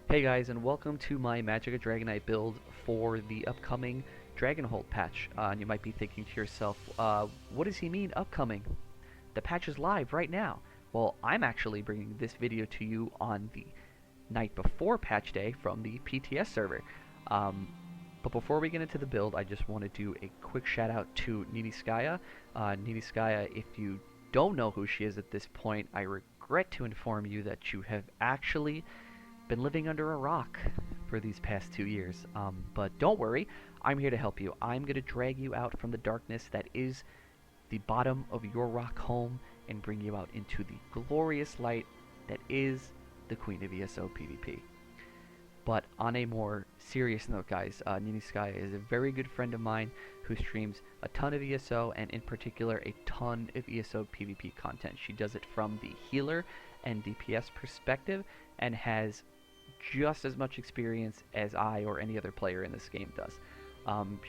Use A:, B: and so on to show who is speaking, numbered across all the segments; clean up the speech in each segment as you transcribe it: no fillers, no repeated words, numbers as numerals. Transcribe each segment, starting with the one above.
A: Hey guys, and welcome to my Magicka Dragonknight build for the upcoming Dragonhold patch. And you might be thinking to yourself, what does he mean upcoming? The patch is live right now. Well, I'm actually bringing this video to you on the night before patch day from the PTS server. Um, but before we get into the build, I just want to do a quick shout out to Nini. Nini, if you don't know who she is at this point, I regret to inform you that you have actually been living under a rock for these past 2 years. But don't worry, I'm here to help you. I'm going to drag you out from the darkness that is the bottom of your rock home and bring you out into the glorious light that is the Queen of ESO PvP. But on a more serious note, guys, Nini is a very good friend of mine who streams a ton of ESO and in particular a ton of ESO PvP content. She does it from the healer and DPS perspective and has just as much experience as I or any other player in this game does.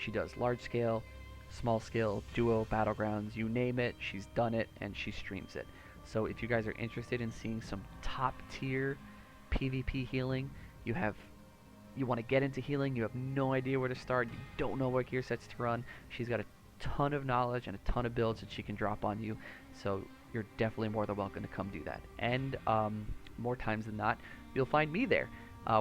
A: She does large scale, small scale, duo, battlegrounds, you name it, she's done it and she streams it. So if you guys are interested in seeing some top tier PvP healing, you want to get into healing, you have no idea where to start, you don't know what gear sets to run, she's got a ton of knowledge and a ton of builds that she can drop on you, so you're definitely more than welcome to come do that. And more times than not, you'll find me there.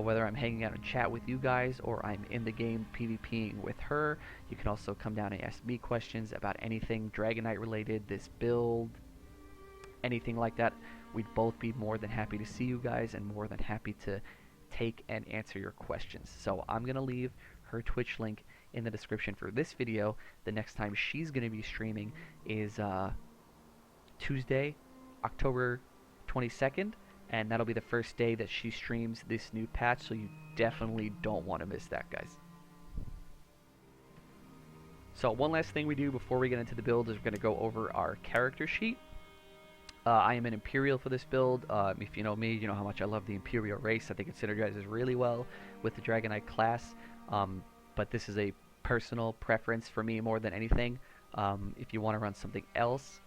A: Whether I'm hanging out and chat with you guys or I'm in the game PvPing with her. You can also come down and ask me questions about anything Dragonknight related, this build, anything like that. We'd both be more than happy to see you guys and more than happy to take and answer your questions. So I'm going to leave her Twitch link in the description for this video. The next time she's going to be streaming is Tuesday, October 22nd. And that'll be the first day that she streams this new patch, so you definitely don't want to miss that, guys. So one last thing we do before we get into the build is we're going to go over our character sheet. I am an Imperial for this build. If you know me, you know how much I love the Imperial race. I think it synergizes really well with the Dragonknight class, but this is a personal preference for me more than anything. If you want to run something else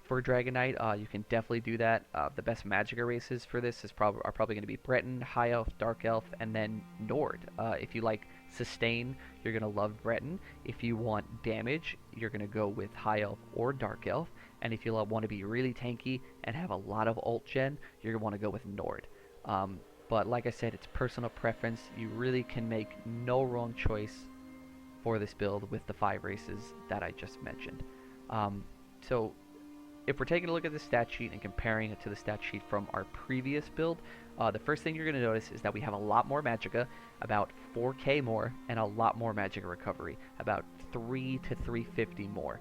A: for Dragonknight, you can definitely do that. The best Magicka races for this are probably going to be Breton, High Elf, Dark Elf, and then Nord. If you like sustain, you're going to love Breton. If you want damage, you're going to go with High Elf or Dark Elf. And if you want to be really tanky and have a lot of ult gen, you're going to want to go with Nord. But like I said, it's personal preference. You really can make no wrong choice for this build with the 5 races that I just mentioned. So if we're taking a look at the stat sheet and comparing it to the stat sheet from our previous build, the first thing you're going to notice is that we have a lot more Magicka, about 4k more, and a lot more Magicka recovery, about 3 to 350 more.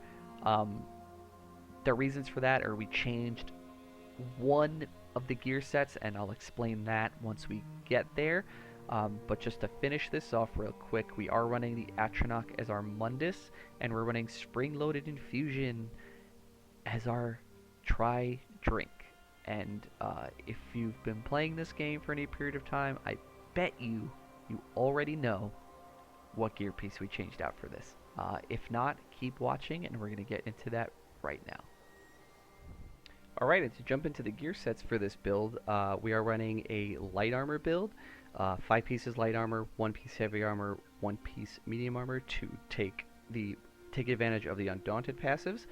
A: The reasons for that are we changed one of the gear sets, and I'll explain that once we get there. But just to finish this off real quick, we are running the Atronach as our Mundus, and we're running Spring-Loaded Infusion as our try-drink. And if you've been playing this game for any period of time, I bet you already know what gear piece we changed out for this. If not, keep watching, and we're going to get into that right now. Alright, and to jump into the gear sets for this build, we are running a light armor build. 5 pieces light armor, 1 piece heavy armor, 1 piece medium armor to take advantage of the Undaunted passives.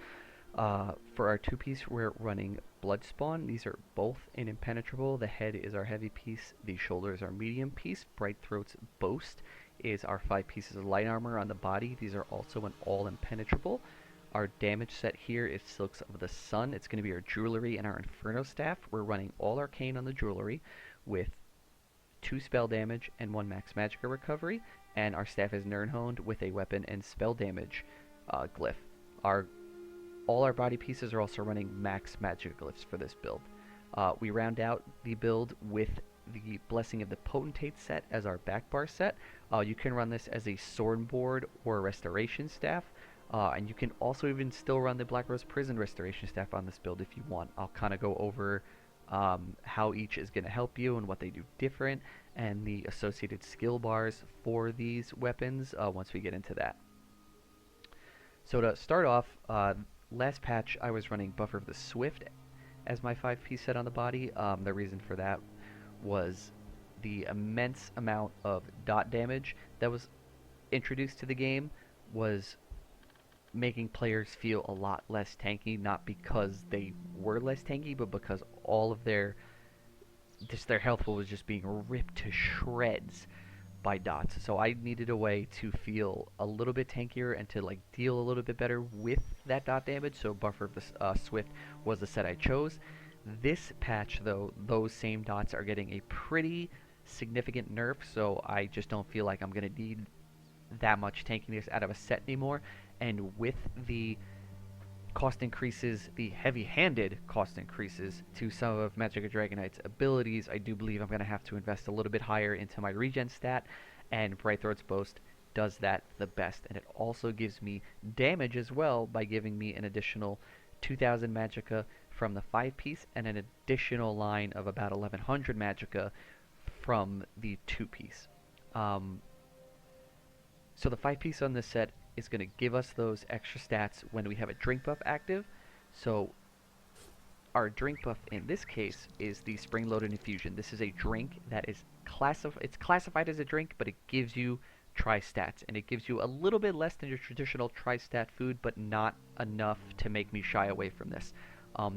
A: For our 2-piece, we're running Bloodspawn. These are both in Impenetrable. The head is our heavy piece, the shoulder is our medium piece. Bright Throat's Boast is our 5 pieces of light armor on the body. These are also an all Impenetrable. Our damage set here is Silks of the Sun. It's going to be our jewelry and our Inferno Staff. We're running all arcane on the jewelry with 2 spell damage and 1 max Magicka recovery. And our staff is Nirnhoned with a weapon and spell damage glyph. All our body pieces are also running max Magicka glyphs for this build. We round out the build with the Blessing of the Potentate set as our back bar set. You can run this as a sword board or a restoration staff. And you can also even still run the Black Rose Prison Restoration Staff on this build if you want. I'll kind of go over how each is going to help you and what they do different, and the associated skill bars for these weapons once we get into that. So to start off, last patch I was running Buffer of the Swift as my 5-piece set on the body. The reason for that was the immense amount of dot damage that was introduced to the game was making players feel a lot less tanky, not because they were less tanky, but because all of their health pool was just being ripped to shreds by dots. So I needed a way to feel a little bit tankier and to like deal a little bit better with that dot damage. So Buffer of the Swift was the set I chose. This patch, though, those same dots are getting a pretty significant nerf, so I just don't feel like I'm going to need that much tankiness out of a set anymore. And with the cost increases, the heavy-handed cost increases to some of Magicka Dragonknight's abilities, I do believe I'm going to have to invest a little bit higher into my regen stat, and Brightthroat's Boast does that the best. And it also gives me damage as well by giving me an additional 2,000 Magicka from the 5-piece and an additional line of about 1,100 Magicka from the 2-piece. So the 5-piece on this set is going to give us those extra stats when we have a drink buff active. So our drink buff in this case is the spring-loaded infusion. This is a drink that is it's classified as a drink, but it gives you tri-stats, and it gives you a little bit less than your traditional tri-stat food, but not enough to make me shy away from this.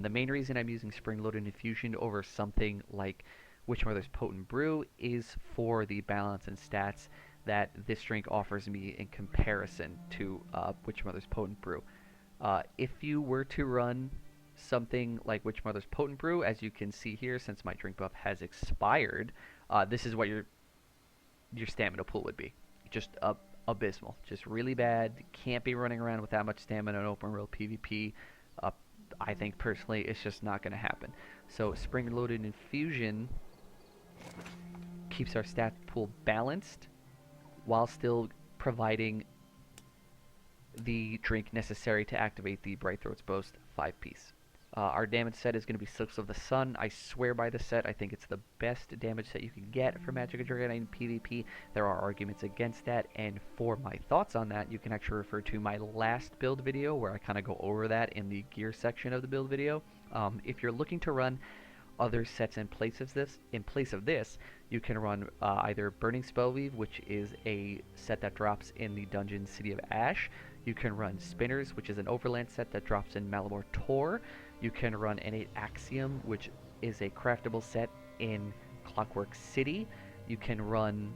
A: The main reason I'm using spring-loaded infusion over something like Witch Mother's Potent Brew is for the balance and stats that this drink offers me in comparison to Witch Mother's Potent Brew. If you were to run something like Witch Mother's Potent Brew, as you can see here, since my drink buff has expired, this is what your stamina pool would be. Just abysmal. Just really bad. Can't be running around with that much stamina in open world PvP. I think personally it's just not going to happen. So spring-loaded infusion keeps our stat pool balanced while still providing the drink necessary to activate the Brightthroat's Boast 5-piece. Our damage set is going to be Silks of the Sun. I swear by the set. I think it's the best damage set you can get for Magicka Dragonknight in PvP. There are arguments against that, and for my thoughts on that, you can actually refer to my last build video where I kind of go over that in the gear section of the build video. If you're looking to run other sets in place of this, you can run either Burning Spellweave, which is a set that drops in the dungeon City of Ash. You can run Spinners, which is an overland set that drops in Malamor Tor. You can run Innate Axiom, which is a craftable set in Clockwork City. You can run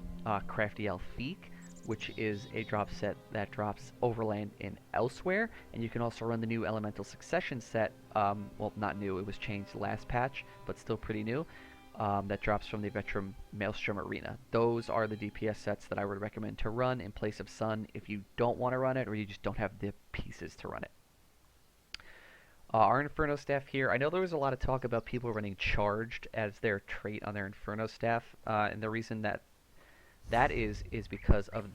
A: Crafty Elfique, which is a drop set that drops overland in Elsewhere. And you can also run the new Elemental Succession set, well, not new, it was changed last patch, but still pretty new, that drops from the Vetrum Maelstrom Arena. Those are the DPS sets that I would recommend to run in place of Sun if you don't want to run it or you just don't have the pieces to run it. Our Inferno staff here, I know there was a lot of talk about people running Charged as their trait on their Inferno staff, and the reason that is because of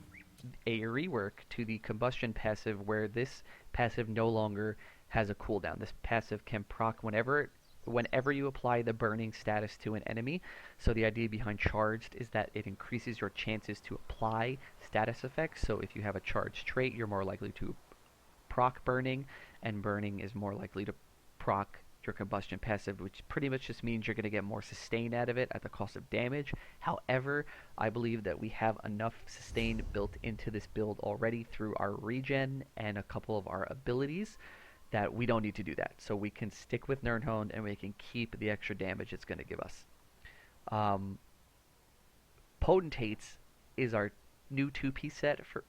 A: a rework to the Combustion passive where this passive no longer has a cooldown. This passive can proc whenever you apply the burning status to an enemy. So the idea behind Charged is that it increases your chances to apply status effects. So if you have a charged trait, you're more likely to proc burning, and burning is more likely to proc your Combustion passive, which pretty much just means you're going to get more sustain out of it at the cost of damage. However, I believe that we have enough sustain built into this build already through our regen and a couple of our abilities that we don't need to do that. So we can stick with Nirnhoned and we can keep the extra damage it's going to give us. Potentates is our new 2-piece set for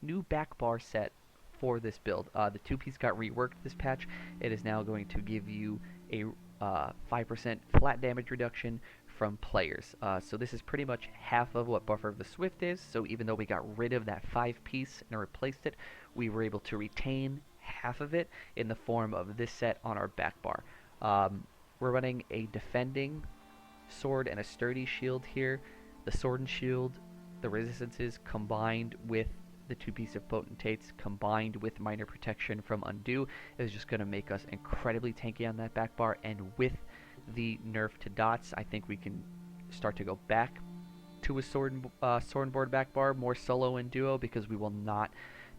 A: new back bar set for this build. The 2-piece got reworked this patch. It is now going to give you a 5% flat damage reduction from players. So this is pretty much half of what Buffer of the Swift is. So even though we got rid of that 5-piece and replaced it, we were able to retain half of it in the form of this set on our back bar. We're running a defending sword and a sturdy shield here. The sword and shield, the resistances combined with the 2-piece of Potentates combined with minor protection from Undo is just going to make us incredibly tanky on that back bar, and with the nerf to dots, I think we can start to go back to a sword and board back bar, more solo and duo, because we will not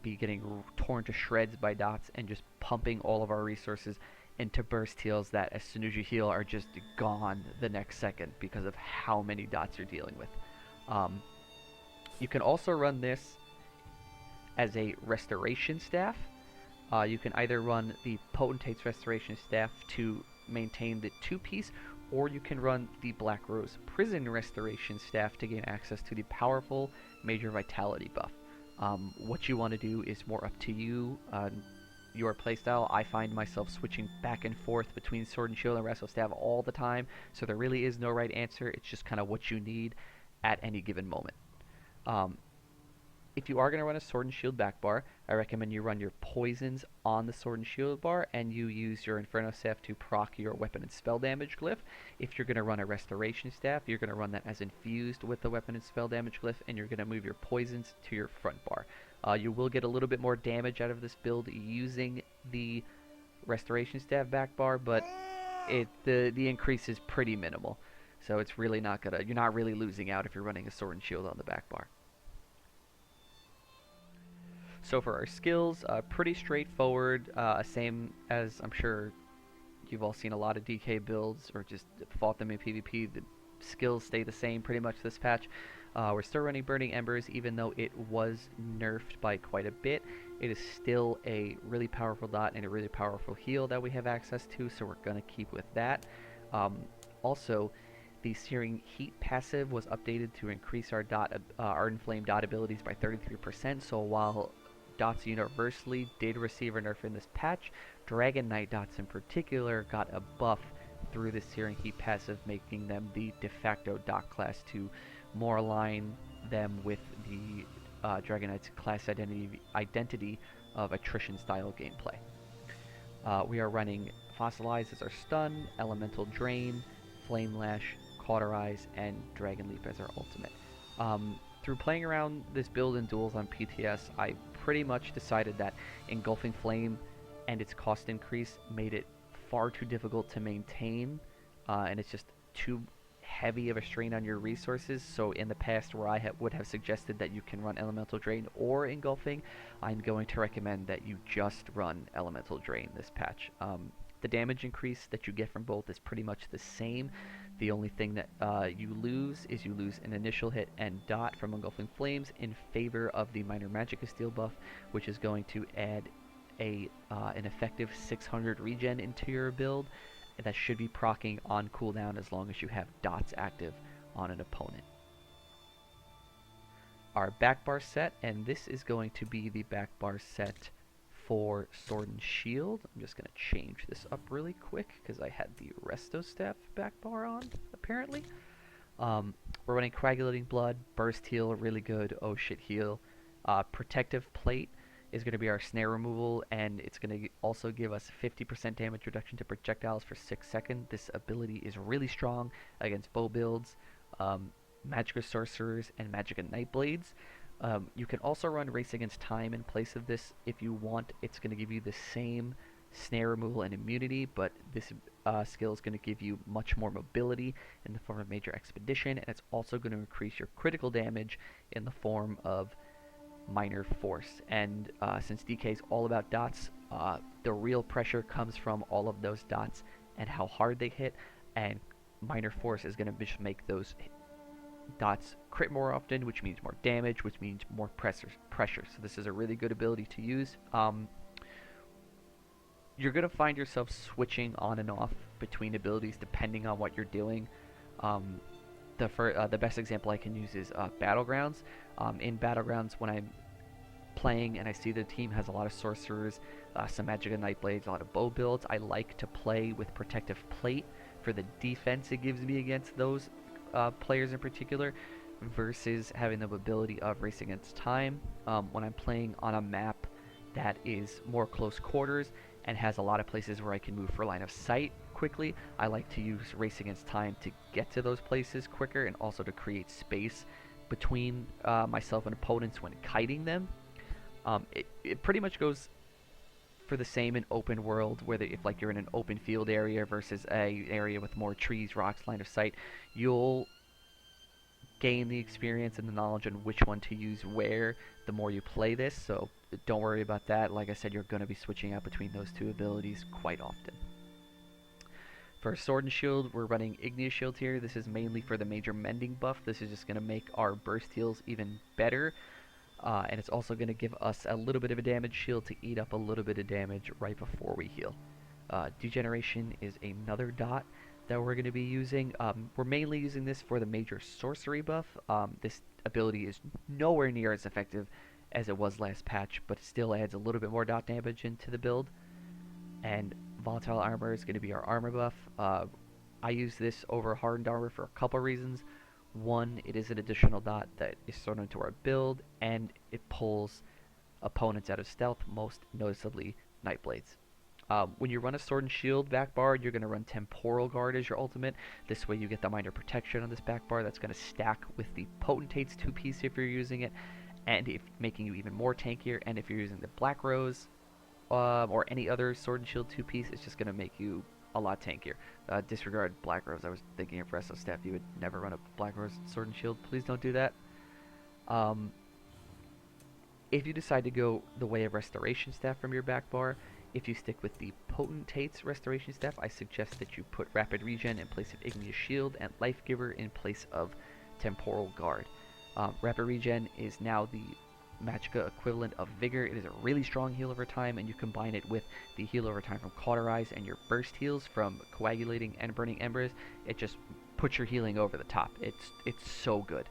A: be getting torn to shreds by dots and just pumping all of our resources into burst heals that as soon as you heal are just gone the next second because of how many dots you're dealing with. Um, you can also run this as a restoration staff. You can either run the Potentate's Restoration Staff to maintain the 2-piece, or you can run the Black Rose Prison Restoration Staff to gain access to the powerful Major Vitality buff. What you want to do is more up to you, your playstyle. I find myself switching back and forth between Sword and Shield and Resto Staff all the time, so there really is no right answer. It's just kind of what you need at any given moment. Um, if you are going to run a Sword and Shield back bar, I recommend you run your poisons on the Sword and Shield bar, and you use your Inferno Staff to proc your weapon and spell damage glyph. If you're going to run a Restoration Staff, you're going to run that as infused with the weapon and spell damage glyph, and you're going to move your poisons to your front bar. You will get a little bit more damage out of this build using the Restoration Staff back bar, but the increase is pretty minimal. So it's really not gonna, you're not really losing out if you're running a Sword and Shield on the back bar. So for our skills, pretty straightforward, same as I'm sure you've all seen a lot of DK builds or just fought them in PvP. The skills stay the same pretty much this patch. We're still running Burning Embers, even though it was nerfed by quite a bit. It is still a really powerful dot and a really powerful heal that we have access to, so we're going to keep with that. Also, the Searing Heat passive was updated to increase our Ardent Flame dot abilities by 33%, so while dots universally did receive a nerf in this patch, Dragonknight dots in particular got a buff through the Searing Heat passive, making them the de facto dot class to more align them with the Dragonknight's class identity of attrition style gameplay. We are running Fossilize as our stun, Elemental Drain, Flame Lash, Cauterize, and Dragon Leap as our ultimate. Through playing around this build in duels on PTS, I pretty much decided that Engulfing Flame and its cost increase made it far too difficult to maintain, and it's just too heavy of a strain on your resources. So in the past, where I would have suggested that you can run Elemental Drain or Engulfing, I'm going to recommend that you just run Elemental Drain this patch. The damage increase that you get from both is pretty much the same. The only thing that you lose is you lose an initial hit and dot from Engulfing Flames in favor of the Minor Magicka Steel buff, which is going to add an effective 600 regen into your build. That should be proccing on cooldown as long as you have dots active on an opponent. Our back bar set, and this is going to be the back bar set for Sword and Shield. I'm just going to change this up really quick because I had the Resto Staff back bar on, apparently. We're running Coagulating Blood, Burst Heal, really good, oh shit heal. Protective Plate is going to be our snare removal, and it's going to also give us 50% damage reduction to projectiles for 6 seconds. This ability is really strong against bow builds, Magicka Sorcerers, and Magicka Nightblades. You can also run Race Against Time in place of this if you want. It's going to give you the same snare removal and immunity, but this skill is going to give you much more mobility in the form of Major Expedition, and it's also going to increase your critical damage in the form of Minor Force. And since DK is all about dots, the real pressure comes from all of those dots and how hard they hit, and Minor Force is going to just make those dots crit more often, which means more damage, which means more pressure. So this is a really good ability to use. You're going to find yourself switching on and off between abilities depending on what you're doing. The best example I can use is Battlegrounds. In Battlegrounds, when I'm playing and I see the team has a lot of sorcerers, some Magicka Nightblades, a lot of bow builds, I like to play with Protective Plate for the defense it gives me against those players in particular, versus having the ability of Race Against Time. When I'm playing on a map that is more close quarters and has a lot of places where I can move for line of sight quickly, I like to use Race Against Time to get to those places quicker and also to create space between myself and opponents when kiting them. It pretty much goes for the same in open world, where if like you're in an open field area versus a area with more trees, rocks, line of sight, you'll gain the experience and the knowledge on which one to use where the more you play this, so don't worry about that. Like I said, you're going to be switching out between those two abilities quite often. For Sword and Shield, we're running Igneous Shield here. This is mainly for the major mending buff. This is just going to make our burst heals even better. And it's also going to give us a little bit of a damage shield to eat up a little bit of damage right before we heal. Degeneration is another dot that we're going to be using. We're mainly using this for the major sorcery buff. This ability is nowhere near as effective as it was last patch, but still adds a little bit more dot damage into the build. And volatile armor is going to be our armor buff. I use this over hardened armor for a couple reasons. One, it is an additional dot that is thrown into our build, and it pulls opponents out of stealth, most noticeably Nightblades. When you run a Sword and Shield back bar, you're going to run Temporal Guard as your ultimate. This way you get the minor protection on this back bar that's going to stack with the Potentate's 2-piece if you're using it, and if making you even more tankier. And if you're using the Black Rose or any other Sword and Shield 2-piece, it's just going to make you a lot tankier. Disregard Black Rose. I was thinking of Resto Staff. You would never run a Black Rose Sword and Shield. Please don't do that. If you decide to go the way of Restoration Staff from your back bar, if you stick with the Potentate's Restoration Staff, I suggest that you put Rapid Regen in place of Igneous Shield and Life Giver in place of Temporal Guard. Rapid Regen is now the Magicka equivalent of Vigor. It is a really strong heal over time, and you combine it with the heal over time from Cauterize and your burst heals from Coagulating and Burning Embers. It just puts your healing over the top. It's so good.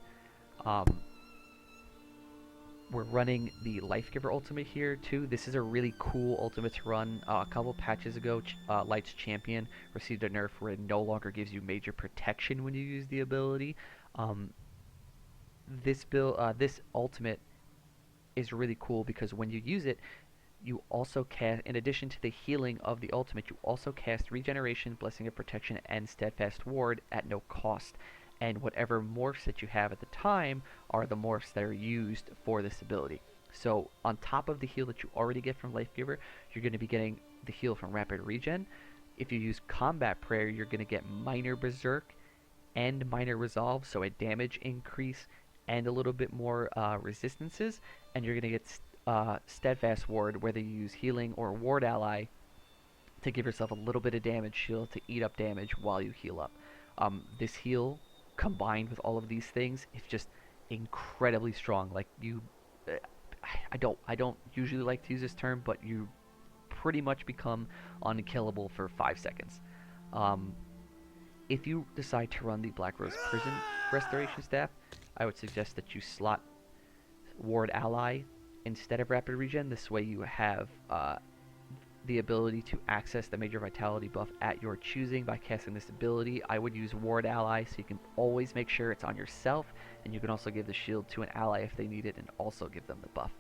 A: We're running the Life Giver ultimate here too. This is a really cool ultimate to run. A couple patches ago, Light's Champion received a nerf where it no longer gives you major protection when you use the ability. This ultimate is really cool because when you use it, you also cast, in addition to the healing of the ultimate, you also cast Regeneration, Blessing of Protection, and Steadfast Ward at no cost. And whatever morphs that you have at the time are the morphs that are used for this ability. So on top of the heal that you already get from Life Giver, you're going to be getting the heal from Rapid Regen. If you use Combat Prayer, you're going to get Minor Berserk and Minor Resolve, so a damage increase and a little bit more resistances. And you're going to get Steadfast Ward, whether you use Healing or Ward Ally, to give yourself a little bit of damage shield to eat up damage while you heal up. This heal combined with all of these things is just incredibly strong. Like I don't usually like to use this term, but you pretty much become unkillable for 5 seconds. If you decide to run the Black Rose Prison Restoration Staff, I would suggest that you slot Ward Ally instead of Rapid Regen. This way you have the ability to access the Major Vitality buff at your choosing by casting this ability. I would use Ward Ally so you can always make sure it's on yourself, and you can also give the shield to an ally if they need it and also give them the buff.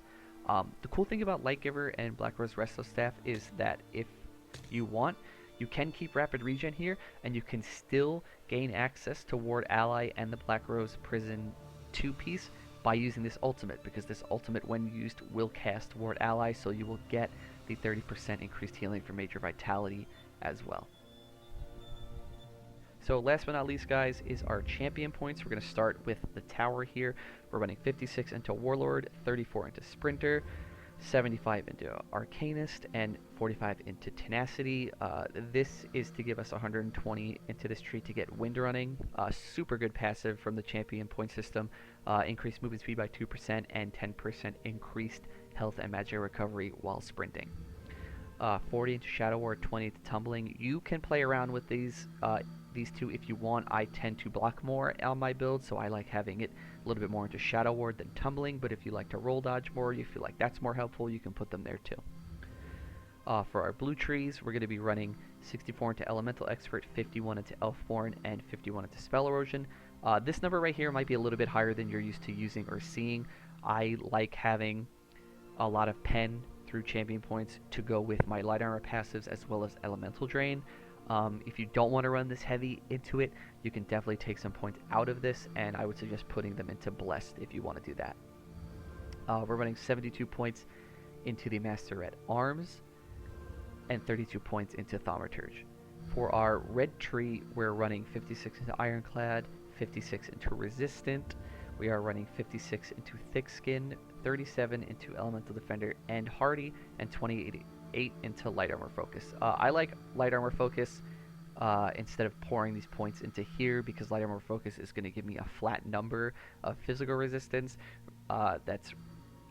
A: The cool thing about Light Giver and Black Rose Resto Staff is that if you want, you can keep Rapid Regen here, and you can still gain access to Ward Ally and the Black Rose Prison 2-piece by using this ultimate, because this ultimate, when used, will cast Ward Ally, so you will get the 30% increased healing for Major Vitality as well. So last but not least, guys, is our champion points. We're going to start with the tower here. We're running 56 into Warlord, 34 into Sprinter, 75 into Arcanist, and 45 into Tenacity. This is to give us 120 into this tree to get Wind Running. Super good passive from the champion point system. Increased movement speed by 2% and 10% increased health and magic recovery while sprinting. 40 into Shadow Ward, 20 into Tumbling. You can play around with these two if you want. I tend to block more on my build, so I like having it a little bit more into Shadow Ward than Tumbling, but if you like to roll dodge more, you feel like that's more helpful, you can put them there too. For our blue trees, we're going to be running 64 into Elemental Expert, 51 into Elfborn, and 51 into Spell Erosion. This number right here might be a little bit higher than you're used to using or seeing. I like having a lot of pen through champion points to go with my light armor passives as well as Elemental Drain. If you don't want to run this heavy into it, you can definitely take some points out of this, and I would suggest putting them into Blessed if you want to do that. We're running 72 points into the Master at Arms and 32 points into Thaumaturge. For our red tree, we're running 56 into Ironclad, 56 into Resistant. We are running 56 into Thick Skin, 37 into Elemental Defender and Hardy, and 28 into Light Armor Focus. I like Light Armor Focus instead of pouring these points into here, because Light Armor Focus is going to give me a flat number of physical resistance. That's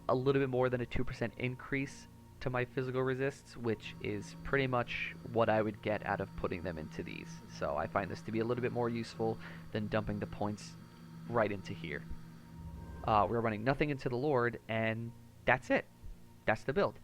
A: a little bit more than a 2% increase to my physical resists, which is pretty much what I would get out of putting them into these. So I find this to be a little bit more useful than dumping the points right into here. We're running nothing into the Lord, and that's it. That's the build.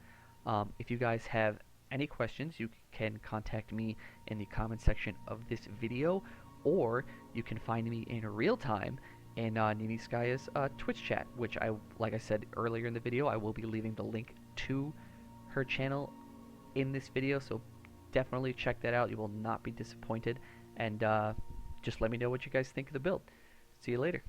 A: If you guys have any questions, you can contact me in the comment section of this video, or you can find me in real time in Nini Skaya's Twitch chat, which like I said earlier in the video, I will be leaving the link to her channel in this video, so definitely check that out. You will not be disappointed, and just let me know what you guys think of the build. See you later.